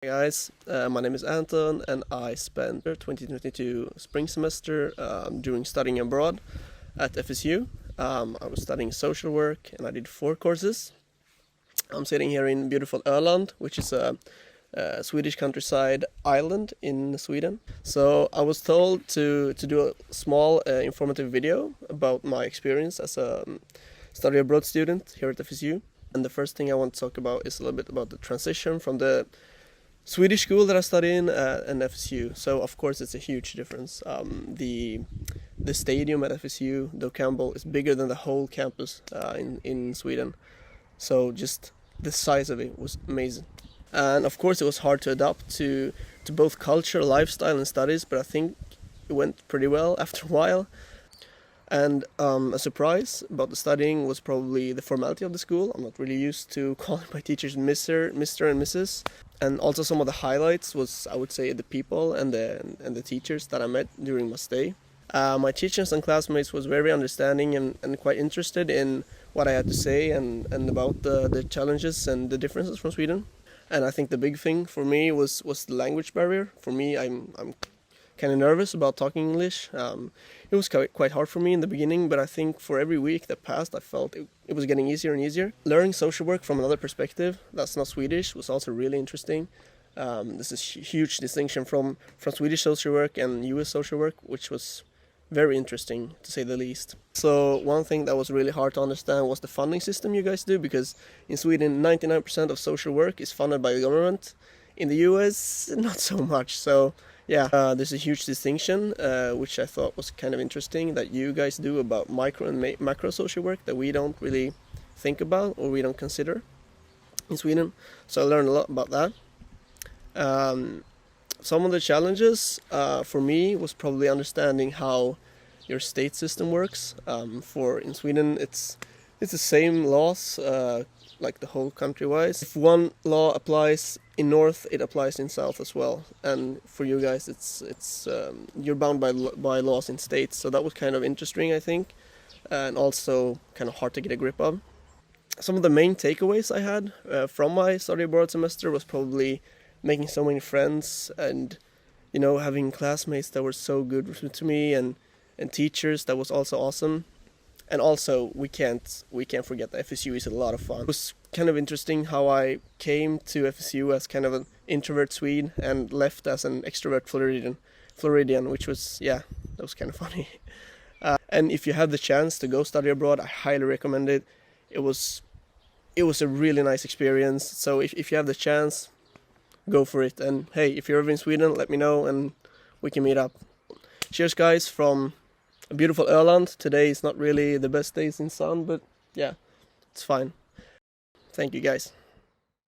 Hey guys, my name is Anton and I spent 2022 spring semester during studying abroad at FSU. I was studying social work and I did 4 courses. I'm sitting here in beautiful Öland, which is a Swedish countryside island in Sweden. So I was told to do a small informative video about my experience as a study abroad student here at FSU. And the first thing I want to talk about is a little bit about the transition from the Swedish school that I studied in and FSU. So of course it's a huge difference. The stadium at FSU, though Campbell, is bigger than the whole campus in Sweden. So just the size of it was amazing. And of course it was hard to adapt to both culture, lifestyle and studies, but I think it went pretty well after a while. And a surprise about the studying was probably the formality of the school. I'm not really used to calling my teachers Mr. and Mrs. And also some of the highlights was, I would say, the people and the teachers that I met during my stay. My teachers and classmates was very understanding and quite interested in what I had to say and about the challenges and the differences from Sweden. And I think the big thing for me was the language barrier. For me, I'm kind of nervous about talking English. It was quite hard for me in the beginning, but I think for every week that passed, I felt it was getting easier and easier. Learning social work from another perspective, that's not Swedish, was also really interesting. This is a huge distinction from Swedish social work and US social work, which was very interesting to say the least. So one thing that was really hard to understand was the funding system you guys do, because in Sweden 99% of social work is funded by the government. In the US, not so much. So yeah, there's a huge distinction, which I thought was kind of interesting, that you guys do about micro and macro social work that we don't really think about or we don't consider in Sweden. So I learned a lot about that. Some of the challenges for me was probably understanding how your state system works. In Sweden, it's the same laws like the whole country-wise. If one law applies in north, it applies in south as well. And for you guys, it's you're bound by laws in states. So that was kind of interesting, I think, and also kind of hard to get a grip of. Some of the main takeaways I had from my study abroad semester was probably making so many friends and, having classmates that were so good to me and teachers that was also awesome. And also, we can't forget that FSU is a lot of fun. It was kind of interesting how I came to FSU as kind of an introvert Swede and left as an extrovert Floridian, which was, that was kind of funny. And if you have the chance to go study abroad, I highly recommend it. It was a really nice experience. So if you have the chance, go for it. And hey, if you're ever in Sweden, let me know and we can meet up. Cheers, guys, from a beautiful Öland. Today is not really the best days in sun, but yeah, it's fine. Thank you, guys.